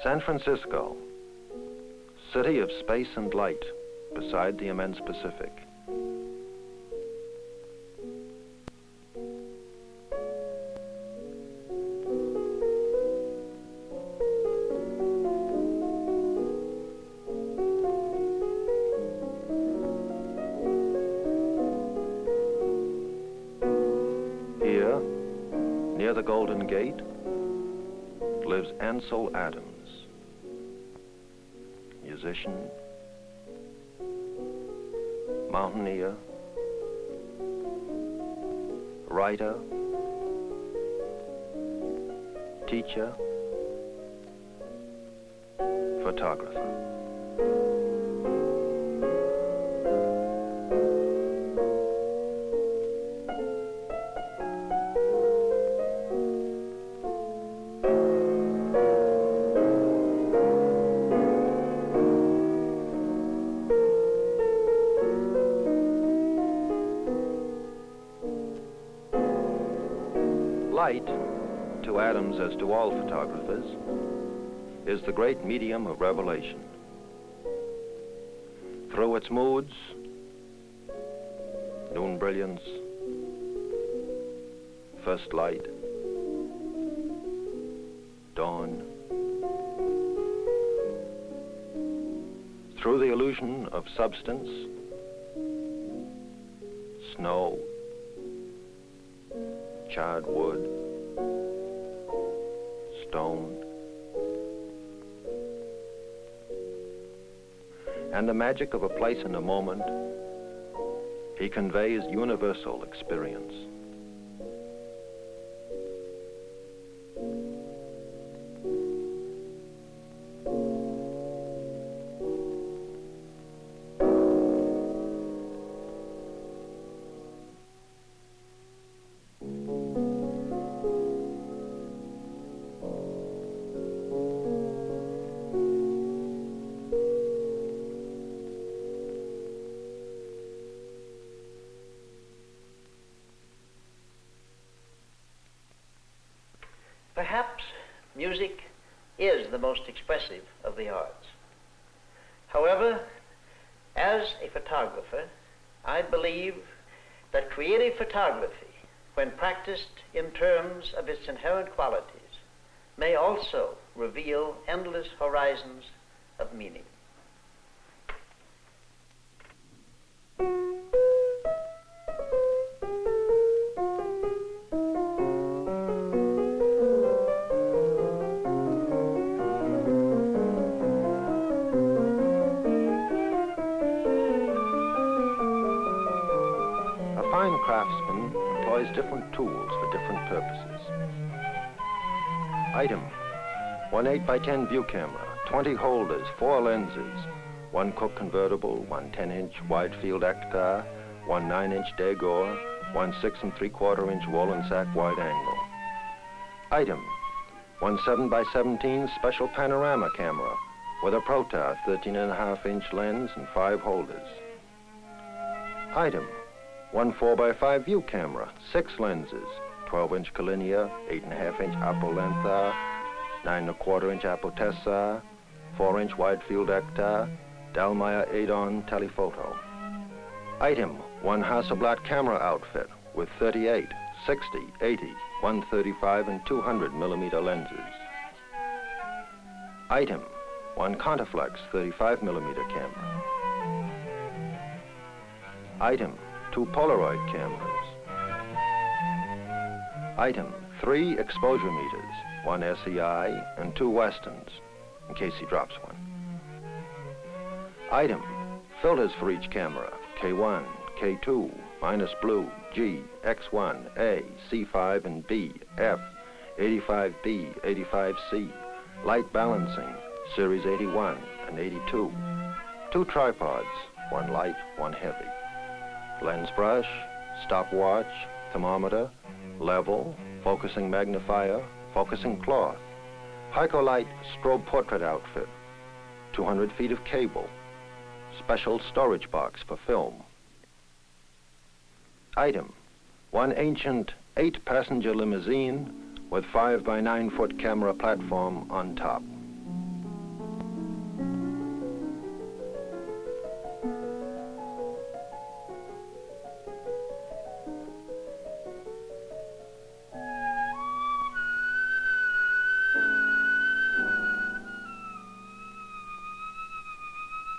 San Francisco, city of space and light beside the immense Pacific. Here, near the Golden Gate, lives Ansel Adams, musician, mountaineer, writer, teacher, photographer. Light, to Adams as to all photographers, is the great medium of revelation. Through its moods, noon brilliance, first light, dawn, through the illusion of substance, snow, charred wood, stone, and the magic of a place and a moment, he conveys universal experience. Perhaps music is the most expressive of the arts. However, as a photographer, I believe that creative photography, when practiced in terms of its inherent qualities, may also reveal endless horizons of meaning. A fine craftsman employs different tools for different purposes. Item: 1 8x10 view camera, 20 holders, 4 lenses, 1 Cook convertible, 1 10-inch wide field Ektar, 1 9-inch Dagor, 1 6 3/4-inch Wollensack wide angle. Item: 1 7x17 special panorama camera with a Protar 13.5-inch lens and 5 holders. Item: 1 4x5 view camera, 6 lenses, 12-inch Collinear, 8.5-inch Apolenthar, 9 1/4-inch Apotessar, 4-inch wide field Ektar, Dallmeyer Adon telephoto. Item: 1 Hasselblad camera outfit with 38, 60, 80, 135 and 200 millimeter lenses. Item: 1 Contaflex 35 millimeter camera. Item: 2 Polaroid cameras. Item: 3 exposure meters, 1 SEI and 2 Westons, in case he drops one. Item: filters for each camera, K1, K2, minus blue, G, X1, A, C5 and B, F, 85B, 85C, light balancing, series 81 and 82. 2 tripods, 1 light, 1 heavy. Lens brush, stopwatch, thermometer, level, focusing magnifier, focusing cloth, Hycolite strobe portrait outfit, 200 feet of cable, special storage box for film. Item: 1 ancient 8-passenger limousine with 5 by 9 foot camera platform on top.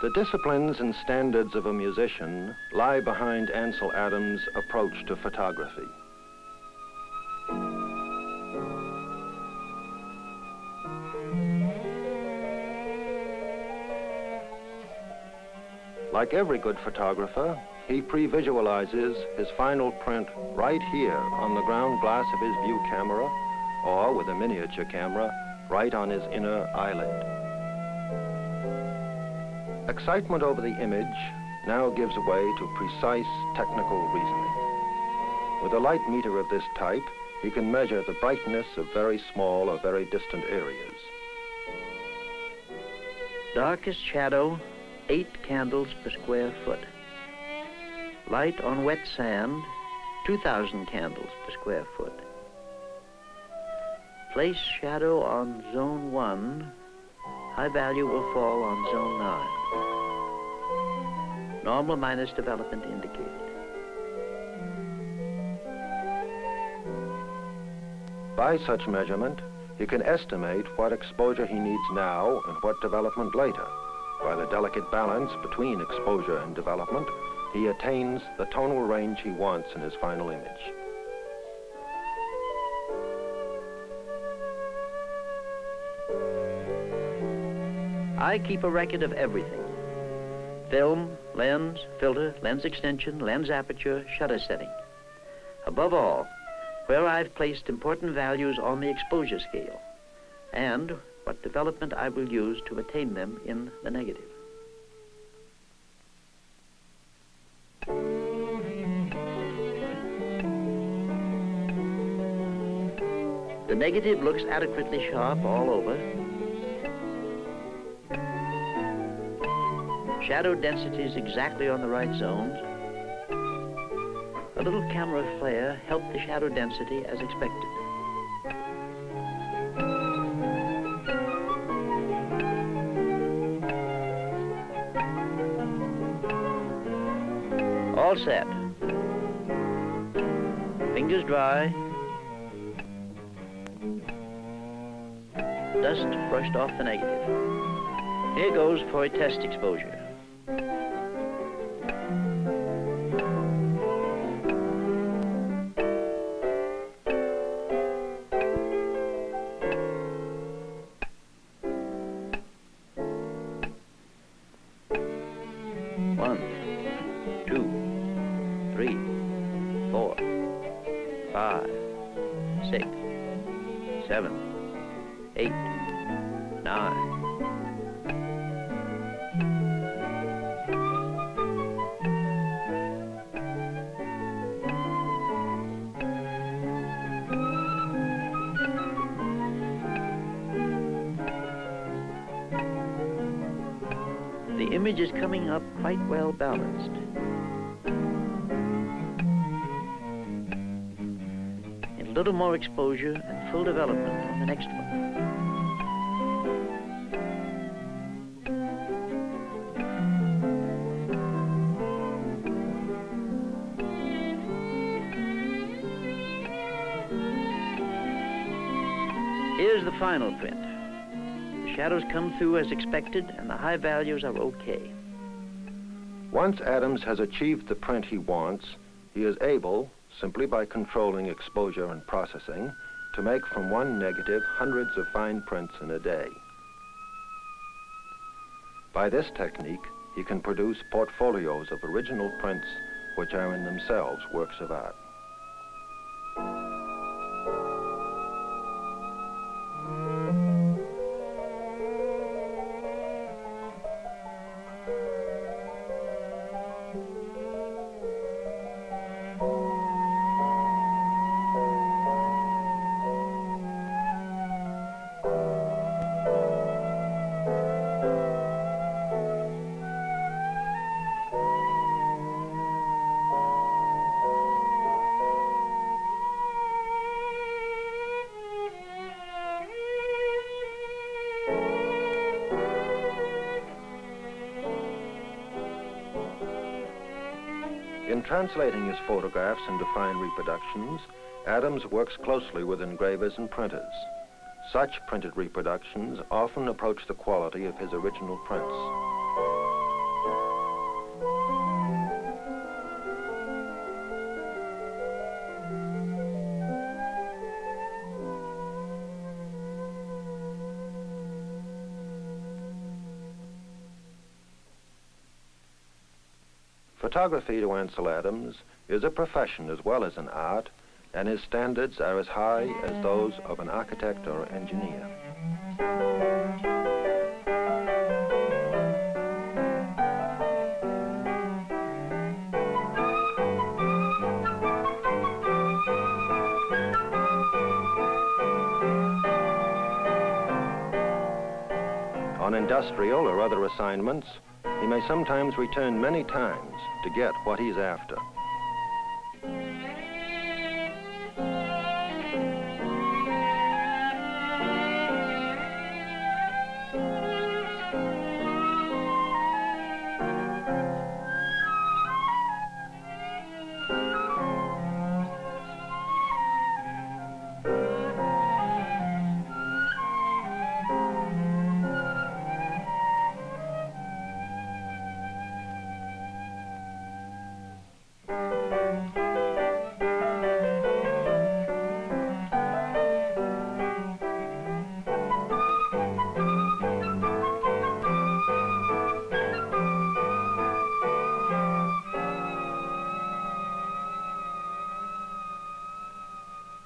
The disciplines and standards of a musician lie behind Ansel Adams' approach to photography. Like every good photographer, he pre-visualizes his final print right here on the ground glass of his view camera, or with a miniature camera, right on his inner eyelid. Excitement over the image now gives way to precise technical reasoning. With a light meter of this type, he can measure the brightness of very small or very distant areas. Darkest shadow, 8 candles per square foot. Light on wet sand, 2,000 candles per square foot. Place shadow on zone 1, high value will fall on zone 9. Normal minus development indicated. By such measurement, he can estimate what exposure he needs now and what development later. By the delicate balance between exposure and development, he attains the tonal range he wants in his final image. I keep a record of everything. Film, lens, filter, lens extension, lens aperture, shutter setting. Above all, where I've placed important values on the exposure scale, and what development I will use to attain them in the negative. The negative looks adequately sharp all over. Shadow densities exactly on the right zones. A little camera flare helped the shadow density as expected. All set. Fingers dry. Dust brushed off the negative. Here goes for a test exposure. One, 2, 3, 4, 5, 6, 7, 8, 9. The image is coming up quite well balanced. A little more exposure and full development on the next one. Here's the final print. The shadows come through as expected, and the high values are okay. Once Adams has achieved the print he wants, he is able, simply by controlling exposure and processing, to make from one negative hundreds of fine prints in a day. By this technique, he can produce portfolios of original prints which are in themselves works of art. In translating his photographs into fine reproductions, Adams works closely with engravers and printers. Such printed reproductions often approach the quality of his original prints. Photography to Ansel Adams is a profession as well as an art, and his standards are as high as those of an architect or engineer. On industrial or other assignments, he may sometimes return many times to get what he's after.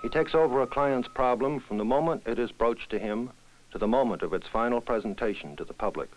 He takes over a client's problem from the moment it is broached to him to the moment of its final presentation to the public.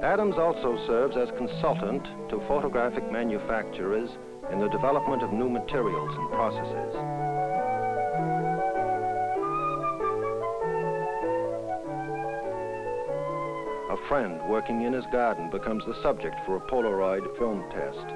Adams also serves as consultant to photographic manufacturers in the development of new materials and processes. A friend working in his garden becomes the subject for a Polaroid film test.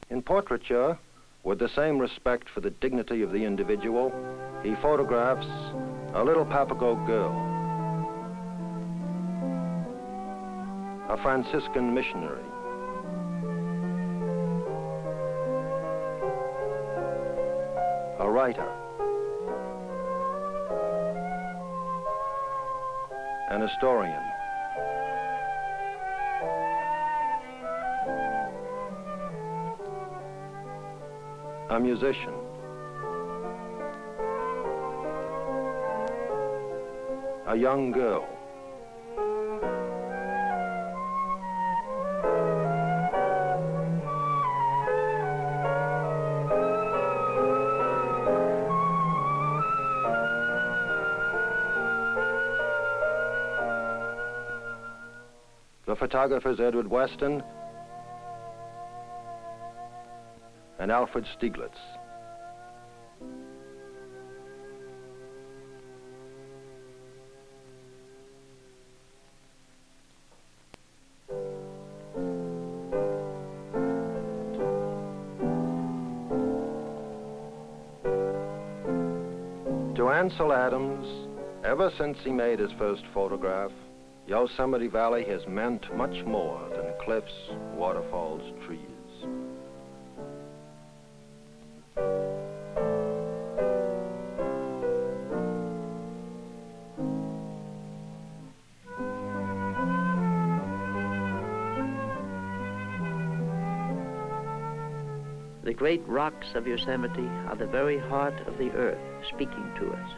In portraiture, with the same respect for the dignity of the individual, he photographs a little Papago girl, a Franciscan missionary, a writer, an historian, a musician, a young girl, the photographers Edward Weston and Alfred Stieglitz. To Ansel Adams, ever since he made his first photograph, Yosemite Valley has meant much more than cliffs, waterfalls, trees. The great rocks of Yosemite are the very heart of the earth speaking to us.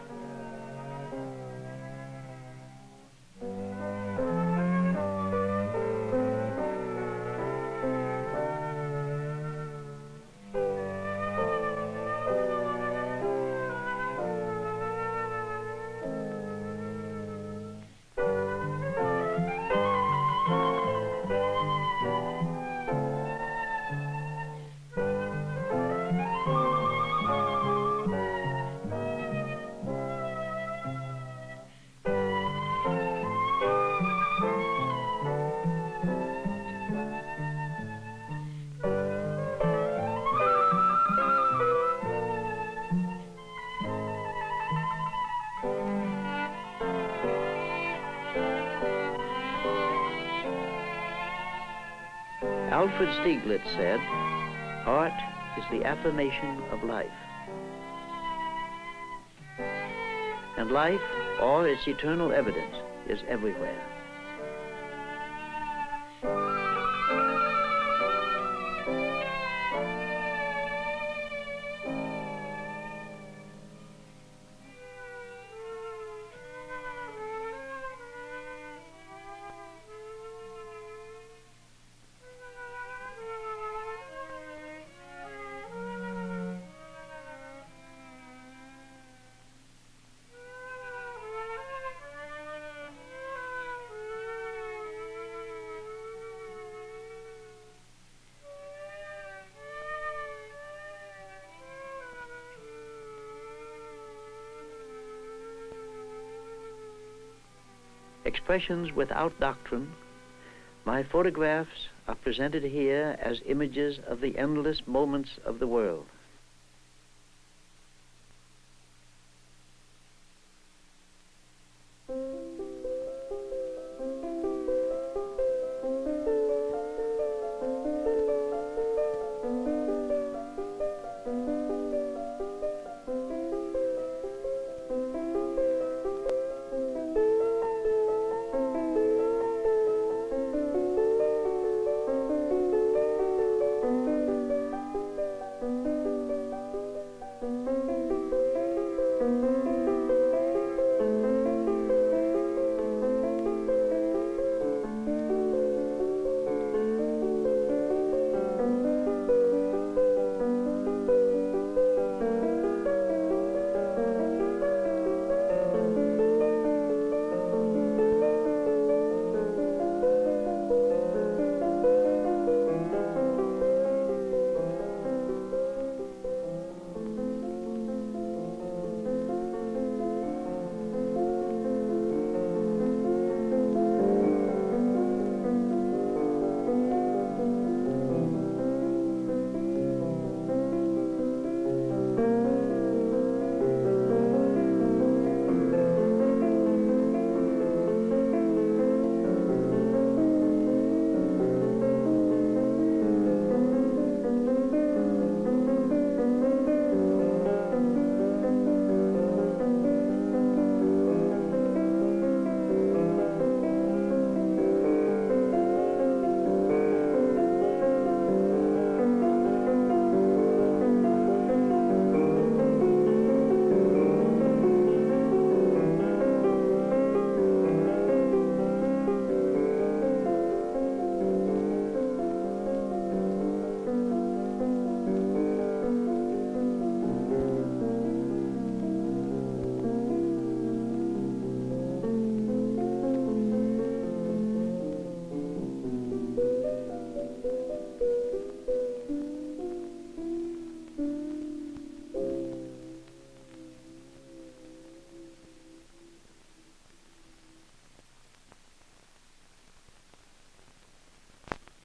Alfred Stieglitz said, "Art is the affirmation of life." And life, or its eternal evidence, is everywhere. Expressions without doctrine, my photographs are presented here as images of the endless moments of the world.